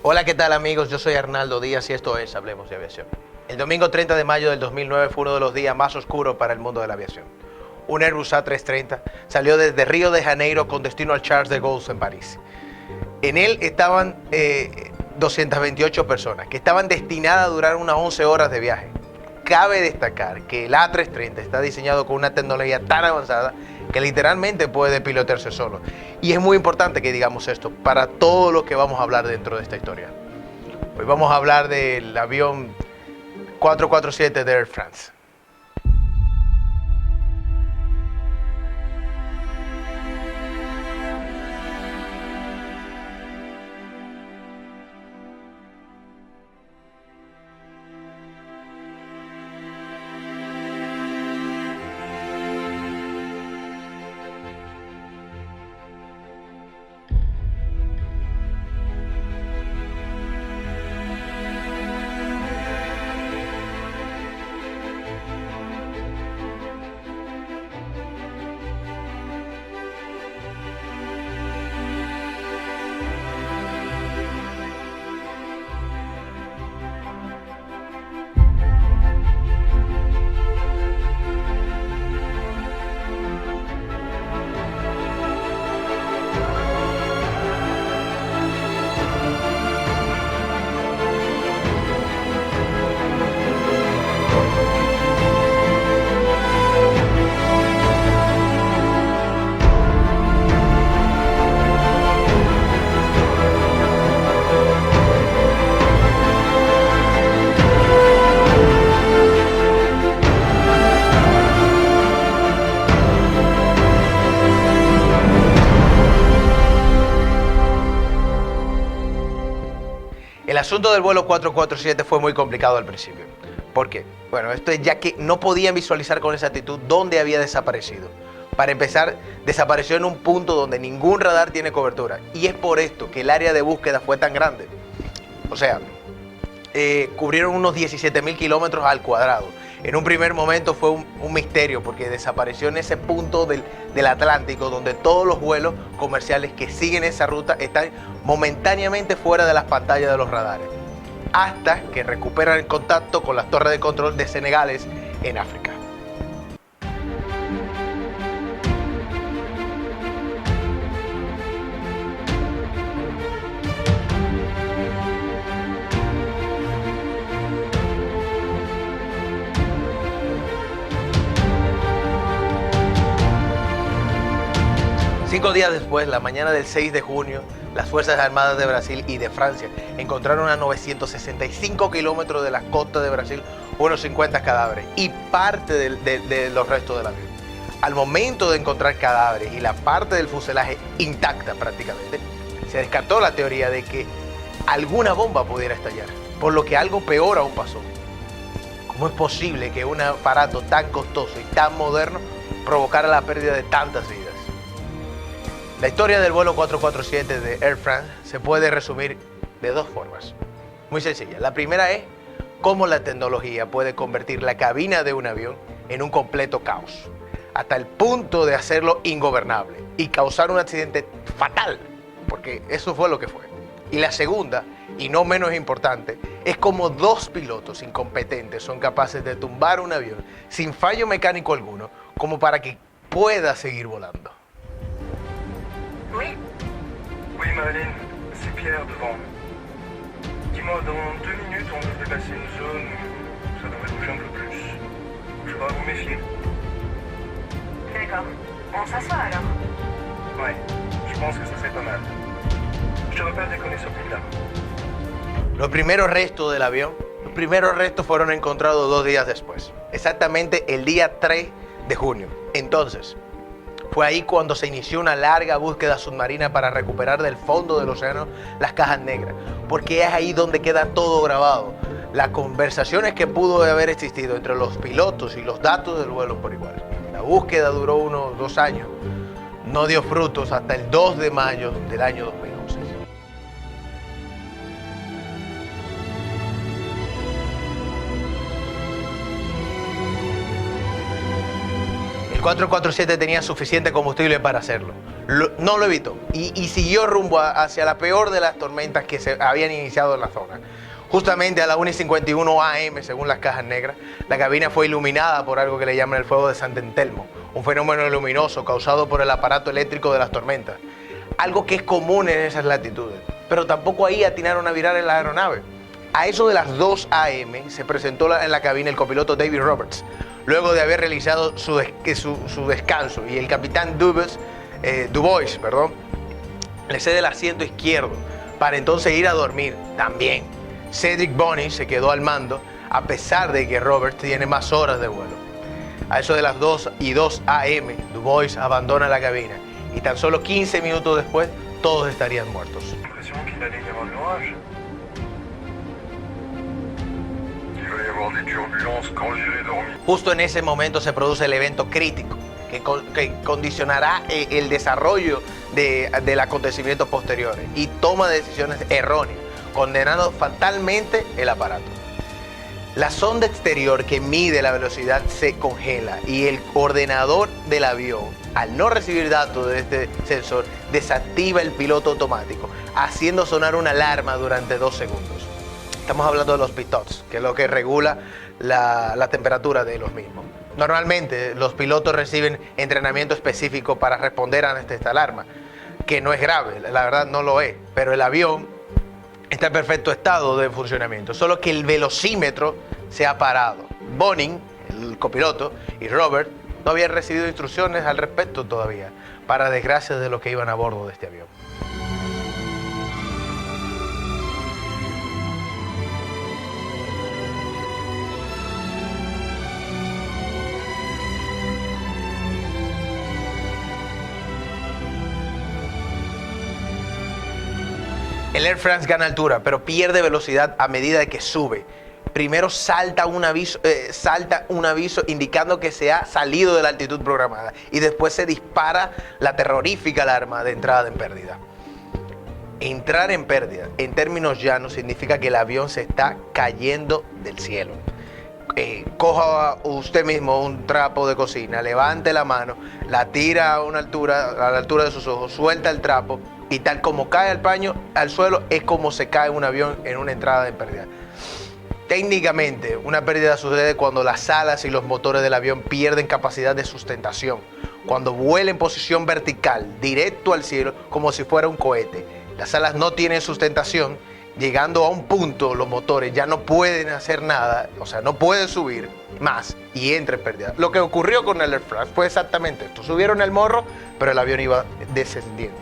Hola, ¿qué tal amigos? Yo soy Arnaldo Díaz y esto es Hablemos de Aviación. El domingo 30 de mayo del 2009 fue uno de los días más oscuros para el mundo de la aviación. Un Airbus A330 salió desde Río de Janeiro con destino al Charles de Gaulle en París. En él estaban 228 personas que estaban destinadas a durar unas 11 horas de viaje. Cabe destacar que el A330 está diseñado con una tecnología tan avanzada que literalmente puede pilotearse solo. Y es muy importante que digamos esto para todo lo que vamos a hablar dentro de esta historia. Hoy vamos a hablar del avión 447 de Air France. El asunto del vuelo 447 fue muy complicado al principio. ¿Por qué? Bueno, esto es ya que no podían visualizar con exactitud dónde había desaparecido. Para empezar, desapareció en un punto donde ningún radar tiene cobertura. Y es por esto que el área de búsqueda fue tan grande. O sea, cubrieron unos 17.000 kilómetros al cuadrado. En un primer momento fue un misterio porque desapareció en ese punto del Atlántico donde todos los vuelos comerciales que siguen esa ruta están momentáneamente fuera de las pantallas de los radares, hasta que recuperan el contacto con las torres de control de Senegales en África. Cinco días después, la mañana del 6 de junio, las Fuerzas Armadas de Brasil y de Francia encontraron a 965 kilómetros de las costas de Brasil unos 50 cadáveres y parte de los restos del avión. Al momento de encontrar cadáveres y la parte del fuselaje intacta prácticamente, se descartó la teoría de que alguna bomba pudiera estallar, por lo que algo peor aún pasó. ¿Cómo es posible que un aparato tan costoso y tan moderno provocara la pérdida de tantas vidas? La historia del vuelo 447 de Air France se puede resumir de dos formas, muy sencilla. La primera es cómo la tecnología puede convertir la cabina de un avión en un completo caos, hasta el punto de hacerlo ingobernable y causar un accidente fatal, porque eso fue lo que fue. Y la segunda, y no menos importante, es cómo dos pilotos incompetentes son capaces de tumbar un avión sin fallo mecánico alguno, como para que pueda seguir volando. Oui. Oui, Marlène, c'est Pierre devant. Dis-moi, dans 2 minutes, on devrait passer une zone où ça devrait bouger un peu plus. Je dois vous méfier. D'accord. On s'assoit alors. Ouais, je pense que ça serait pas mal. Je te rappelle dès qu'on est sur plus tard. Los primeros restos fueron encontrados 2 días después, exactamente el día 3 de junio. Entonces, fue ahí cuando se inició una larga búsqueda submarina para recuperar del fondo del océano las cajas negras, porque es ahí donde queda todo grabado. Las conversaciones que pudo haber existido entre los pilotos y los datos del vuelo por igual. La búsqueda duró unos 2 años, no dio frutos hasta el 2 de mayo del año 2011. El 447 tenía suficiente combustible para hacerlo. No lo evitó y siguió rumbo hacia la peor de las tormentas que se habían iniciado en la zona. Justamente a las 1:51 AM, según las cajas negras, la cabina fue iluminada por algo que le llaman el fuego de Sant'Antelmo, un fenómeno luminoso causado por el aparato eléctrico de las tormentas. Algo que es común en esas latitudes, pero tampoco ahí atinaron a virar en la aeronave. A eso de las 2 AM se presentó en la cabina el copiloto David Roberts, luego de haber realizado su descanso, y el capitán Dubois, le cede el asiento izquierdo para entonces ir a dormir también. Cedric Bonney se quedó al mando, a pesar de que Roberts tiene más horas de vuelo. A eso de las 2:02 AM, Dubois abandona la cabina y tan solo 15 minutos después todos estarían muertos. L'impression qu'il allait y avoir de l'orage. Il va y avoir des turbulences quand j'irai dormir. Justo en ese momento se produce el evento crítico que condicionará el desarrollo del acontecimientos posteriores y toma decisiones erróneas, condenando fatalmente el aparato. La sonda exterior que mide la velocidad se congela y el ordenador del avión, al no recibir datos de este sensor, desactiva el piloto automático, haciendo sonar una alarma durante 2 segundos. Estamos hablando de los pilots, que es lo que regula la temperatura de los mismos. Normalmente los pilotos reciben entrenamiento específico para responder a esta alarma, que no es grave, la verdad no lo es, pero el avión está en perfecto estado de funcionamiento, solo que el velocímetro se ha parado. Bonin, el copiloto, y Robert no habían recibido instrucciones al respecto todavía, para desgracia de los que iban a bordo de este avión. El Air France gana altura, pero pierde velocidad a medida de que sube. Primero salta un aviso indicando que se ha salido de la altitud programada y después se dispara la terrorífica alarma de entrada en pérdida. Entrar en pérdida, en términos llanos, significa que el avión se está cayendo del cielo. Coja usted mismo un trapo de cocina, levante la mano, la tira a la altura de sus ojos, suelta el trapo y tal como cae el paño al suelo es como se cae un avión en una entrada en pérdida. Técnicamente, una pérdida sucede cuando las alas y los motores del avión pierden capacidad de sustentación, cuando vuela en posición vertical, directo al cielo, como si fuera un cohete. Las alas no tienen sustentación, llegando a un punto los motores ya no pueden hacer nada, o sea, no pueden subir más y entra en pérdida. Lo que ocurrió con el Air France fue exactamente esto. Subieron el morro, pero el avión iba descendiendo.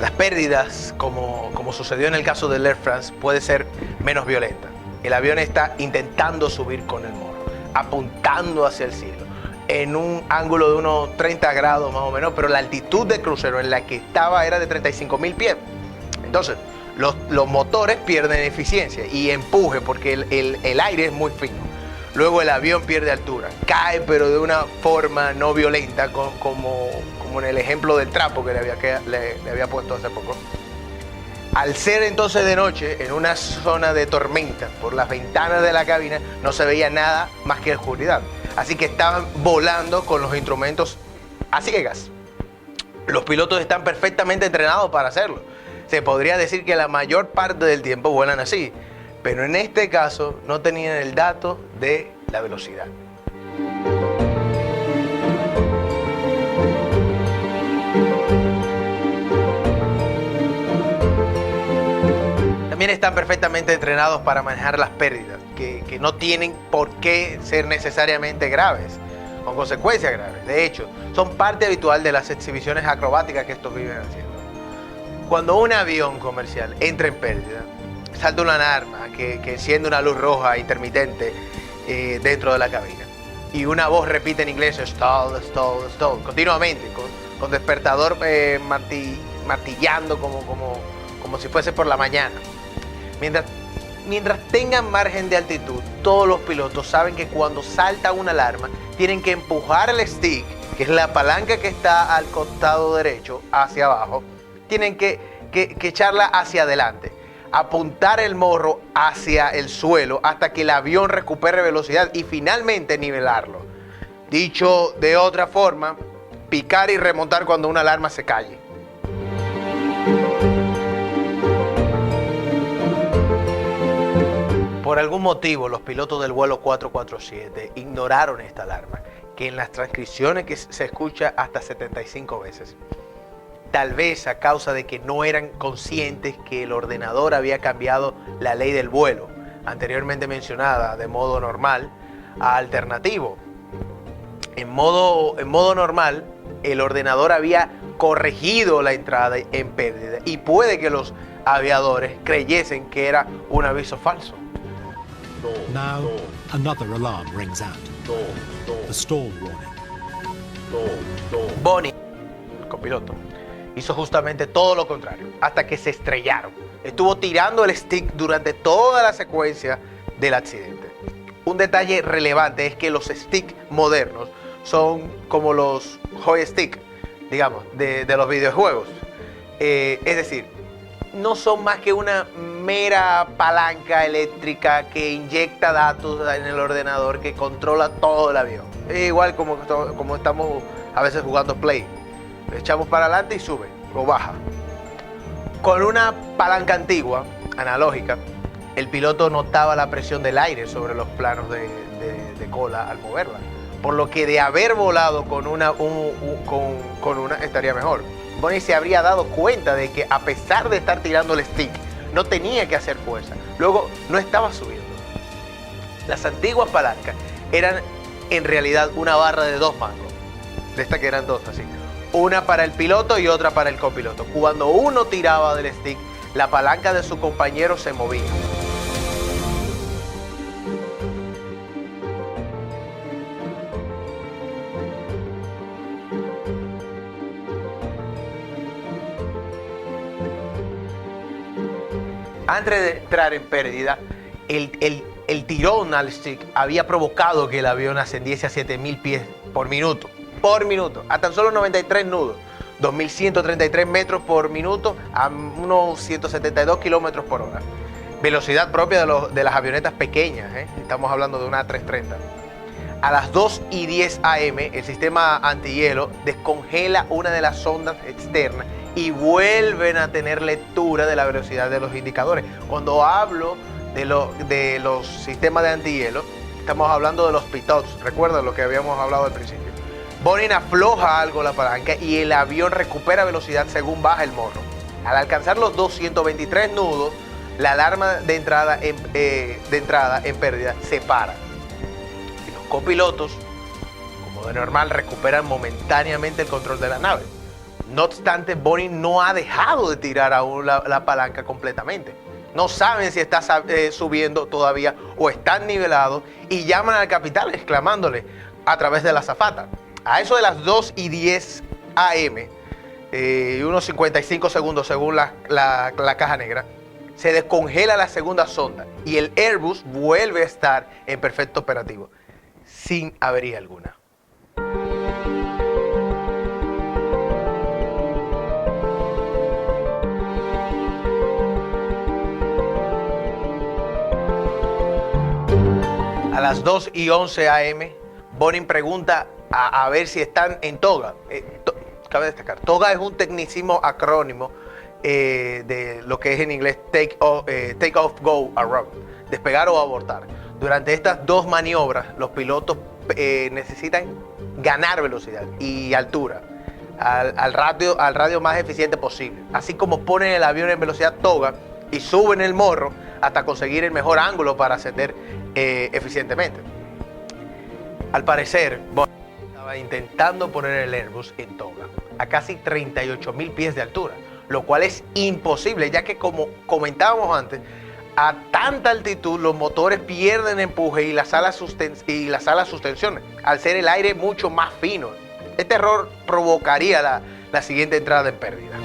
Las pérdidas, como sucedió en el caso del Air France, puede ser menos violenta. El avión está intentando subir con el morro, apuntando hacia el cielo, en un ángulo de unos 30 grados más o menos, pero la altitud de crucero en la que estaba era de 35.000 pies. Entonces, los motores pierden eficiencia y empuje porque el aire es muy fino. Luego el avión pierde altura, cae pero de una forma no violenta, como en el ejemplo del trapo que le había puesto hace poco. Al ser entonces de noche, en una zona de tormenta, por las ventanas de la cabina no se veía nada más que oscuridad. Así que estaban volando con los instrumentos a ciegas. Los pilotos están perfectamente entrenados para hacerlo. Se podría decir que la mayor parte del tiempo vuelan así, pero en este caso no tenían el dato de la velocidad. También están perfectamente entrenados para manejar las pérdidas, que no tienen por qué ser necesariamente graves, con consecuencias graves. De hecho, son parte habitual de las exhibiciones acrobáticas que estos viven haciendo. Cuando un avión comercial entra en pérdida, salta una alarma que enciende una luz roja intermitente dentro de la cabina. Y una voz repite en inglés, stall, stall, stall, continuamente, con despertador martillando como si fuese por la mañana. Mientras tengan margen de altitud, todos los pilotos saben que cuando salta una alarma, tienen que empujar el stick, que es la palanca que está al costado derecho, hacia abajo, tienen que echarla hacia adelante, apuntar el morro hacia el suelo hasta que el avión recupere velocidad y finalmente nivelarlo. Dicho de otra forma, picar y remontar cuando una alarma se calle. Por algún motivo, los pilotos del vuelo 447 ignoraron esta alarma, que en las transcripciones que se escucha hasta 75 veces. Tal vez a causa de que no eran conscientes que el ordenador había cambiado la ley del vuelo, anteriormente mencionada, de modo normal a alternativo. En modo normal, el ordenador había corregido la entrada en pérdida y puede que los aviadores creyesen que era un aviso falso. Now, another alarm rings out. The stall warning. Bonnie, el copiloto, hizo justamente todo lo contrario, hasta que se estrellaron. Estuvo tirando el stick durante toda la secuencia del accidente. Un detalle relevante es que los sticks modernos son como los joystick, digamos, de los videojuegos. Es decir, no son más que una mera palanca eléctrica que inyecta datos en el ordenador que controla todo el avión. Es igual como estamos a veces jugando Play. Le echamos para adelante y sube o baja. Con una palanca antigua, analógica, el piloto notaba la presión del aire sobre los planos de cola al moverla. Por lo que de haber volado con una estaría mejor. Bonnie se habría dado cuenta de que a pesar de estar tirando el stick, no tenía que hacer fuerza. Luego no estaba subiendo. Las antiguas palancas eran en realidad una barra de 2 mangos. De estas que eran 2 así. Una para el piloto y otra para el copiloto. Cuando uno tiraba del stick, la palanca de su compañero se movía. Antes de entrar en pérdida, el tirón al stick había provocado que el avión ascendiese a 7.000 pies por minuto. Por minuto, a tan solo 93 nudos, 2.133 metros por minuto a unos 172 kilómetros por hora. Velocidad propia de las avionetas pequeñas, estamos hablando de una A330. A las 2:10 AM, el sistema antihielo descongela una de las sondas externas y vuelven a tener lectura de la velocidad de los indicadores. Cuando hablo de los sistemas de antihielo, estamos hablando de los pilots. Recuerda lo que habíamos hablado al principio. Bonnie afloja algo la palanca y el avión recupera velocidad según baja el morro. Al alcanzar los 223 nudos, la alarma de entrada en pérdida se para. Y los copilotos, como de normal, recuperan momentáneamente el control de la nave. No obstante, Bonnie no ha dejado de tirar aún la palanca completamente. No saben si está subiendo todavía o están nivelados y llaman al capitán exclamándole a través de la azafata. A eso de las 2:10 AM, unos 55 segundos según la caja negra, se descongela la segunda sonda y el Airbus vuelve a estar en perfecto operativo, sin avería alguna. A las 2:11 AM, Bonnie pregunta a ver si están en toga. Cabe destacar, toga es un tecnicismo acrónimo de lo que es en inglés take off, go, around, despegar o abortar. Durante estas dos maniobras, los pilotos necesitan ganar velocidad y altura al radio más eficiente posible, así como ponen el avión en velocidad toga y suben el morro hasta conseguir el mejor ángulo para ascender eficientemente. Al parecer, Bonnie estaba intentando poner el Airbus en toga a casi 38.000 pies de altura, lo cual es imposible, ya que, como comentábamos antes, a tanta altitud los motores pierden empuje y las alas suspensiones, al ser el aire mucho más fino. Este error provocaría la siguiente entrada en pérdida.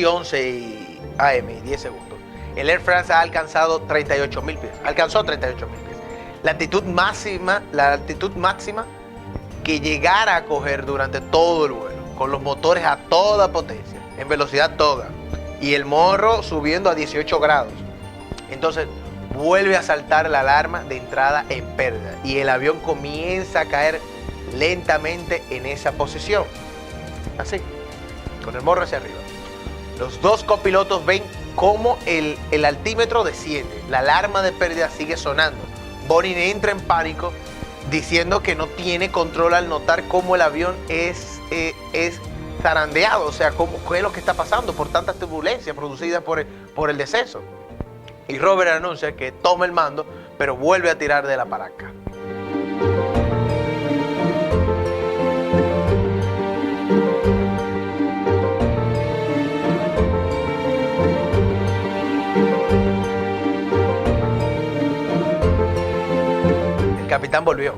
2:11 AM y 10 segundos, el Air France ha alcanzado 38.000 pies. Alcanzó 38.000 pies. La altitud máxima que llegara a coger durante todo el vuelo, con los motores a toda potencia, en velocidad toda, y el morro subiendo a 18 grados. Entonces vuelve a saltar la alarma de entrada en pérdida y el avión comienza a caer lentamente en esa posición, así, con el morro hacia arriba. Los dos copilotos ven cómo el altímetro desciende, la alarma de pérdida sigue sonando. Bonin entra en pánico diciendo que no tiene control al notar cómo el avión es zarandeado, o sea, qué es lo que está pasando por tantas turbulencias producidas por el deceso. Y Robert anuncia que toma el mando, pero vuelve a tirar de la palanca. El capitán volvió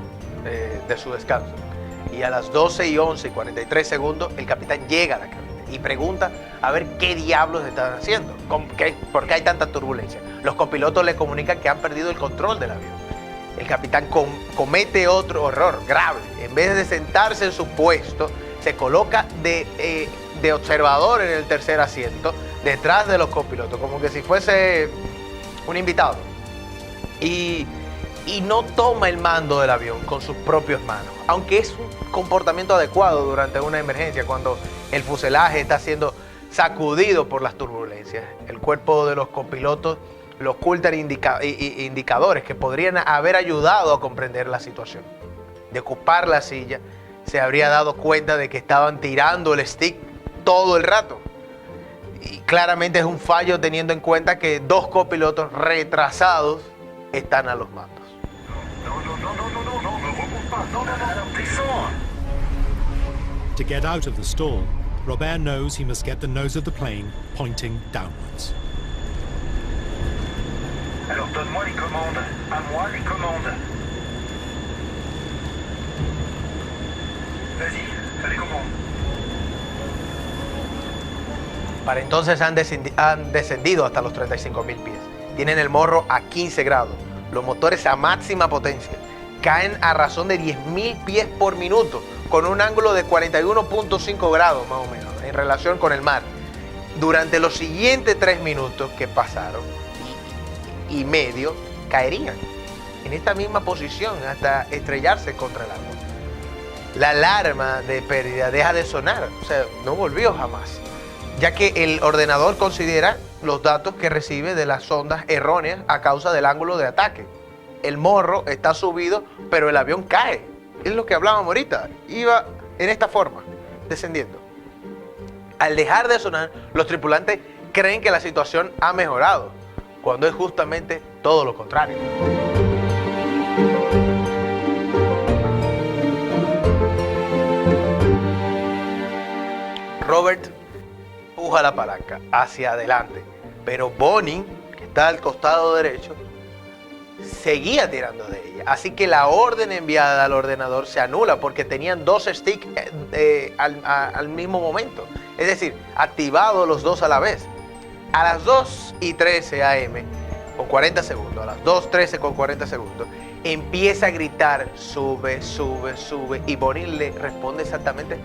de su descanso y a las 12:11 y 43 segundos el capitán llega a la cabina y pregunta a ver qué diablos están haciendo, por qué hay tanta turbulencia. Los copilotos le comunican que han perdido el control del avión. El capitán comete otro error grave. En vez de sentarse en su puesto, se coloca de observador en el tercer asiento, detrás de los copilotos, como que si fuese un invitado. Y no toma el mando del avión con sus propias manos, aunque es un comportamiento adecuado durante una emergencia, cuando el fuselaje está siendo sacudido por las turbulencias. El cuerpo de los copilotos le ocultan indicadores que podrían haber ayudado a comprender la situación. De ocupar la silla, se habría dado cuenta de que estaban tirando el stick todo el rato. Y claramente es un fallo teniendo en cuenta que dos copilotos retrasados están a los mandos. To get out of the stall, Robert knows he must get the nose of the plane pointing downwards. Alors donne-moi les commandes. À moi les commandes. Vas-y, fais les commandes. Para entonces han descendido hasta los 35.000 pies. Tienen el morro a 15 grados. Los motores a máxima potencia. Caen a razón de 10.000 pies por minuto, con un ángulo de 41.5 grados más o menos, en relación con el mar. Durante los siguientes 3 minutos que pasaron y medio, caerían en esta misma posición hasta estrellarse contra el agua. La alarma de pérdida deja de sonar, o sea, no volvió jamás, ya que el ordenador considera los datos que recibe de las ondas erróneas a causa del ángulo de ataque. El morro está subido, pero el avión cae. Es lo que hablábamos ahorita. Iba en esta forma, descendiendo. Al dejar de sonar, los tripulantes creen que la situación ha mejorado, cuando es justamente todo lo contrario. Robert empuja la palanca hacia adelante, pero Bonin, que está al costado derecho, seguía tirando de ella. Así que la orden enviada al ordenador se anula porque tenían dos sticks al mismo momento. Es decir, activados los dos a la vez. A las 2:13 AM con 40 segundos, a las 2:13 con 40 segundos, empieza a gritar, sube, sube, sube. Y Bonin le responde exactamente,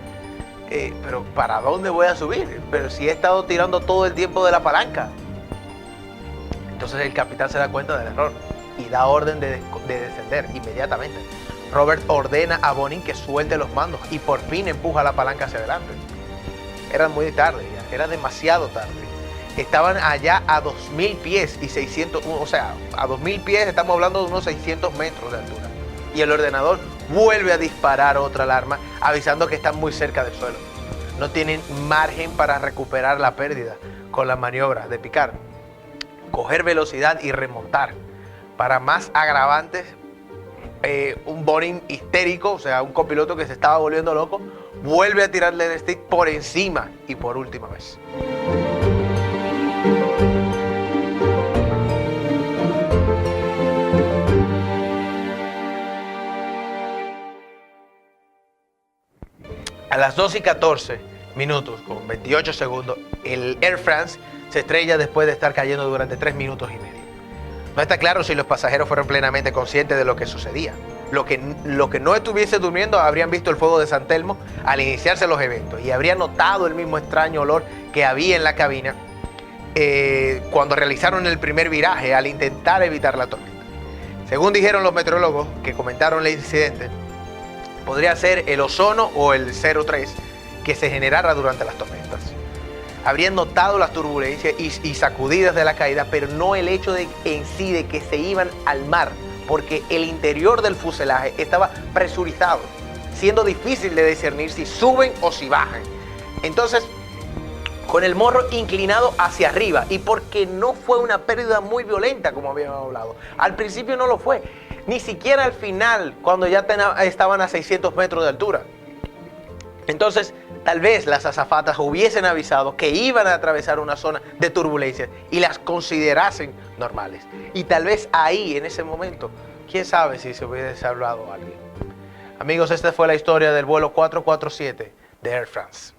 pero ¿para dónde voy a subir? Pero si he estado tirando todo el tiempo de la palanca. Entonces el capitán se da cuenta del error y da orden de descender inmediatamente. Robert ordena a Bonin que suelte los mandos y por fin empuja la palanca hacia adelante. Era muy tarde ya, era demasiado tarde. Estaban allá a 2.000 pies y 600, o sea, a 2.000 pies estamos hablando de unos 600 metros de altura. Y el ordenador vuelve a disparar otra alarma avisando que están muy cerca del suelo. No tienen margen para recuperar la pérdida con las maniobras de picar, coger velocidad y remontar. Para más agravantes, un Bonin histérico, o sea, un copiloto que se estaba volviendo loco, vuelve a tirarle el stick por encima y por última vez. A las 2:14, minutos con 28 segundos, el Air France se estrella después de estar cayendo durante 3 minutos y medio. No está claro si los pasajeros fueron plenamente conscientes de lo que sucedía. Lo que no estuviese durmiendo habrían visto el fuego de San Telmo al iniciarse los eventos y habrían notado el mismo extraño olor que había en la cabina cuando realizaron el primer viraje al intentar evitar la tormenta. Según dijeron los meteorólogos que comentaron el incidente, podría ser el ozono o el 03 que se generara durante las tormentas. Habrían notado las turbulencias y sacudidas de la caída, pero no el hecho en sí de que se iban al mar, porque el interior del fuselaje estaba presurizado, siendo difícil de discernir si suben o si bajan. Entonces, con el morro inclinado hacia arriba, y porque no fue una pérdida muy violenta como habíamos hablado. Al principio no lo fue, ni siquiera al final, cuando ya estaban a 600 metros de altura. Entonces, tal vez las azafatas hubiesen avisado que iban a atravesar una zona de turbulencia y las considerasen normales. Y tal vez ahí, en ese momento, quién sabe si se hubiese hablado a alguien. Amigos, esta fue la historia del vuelo 447 de Air France.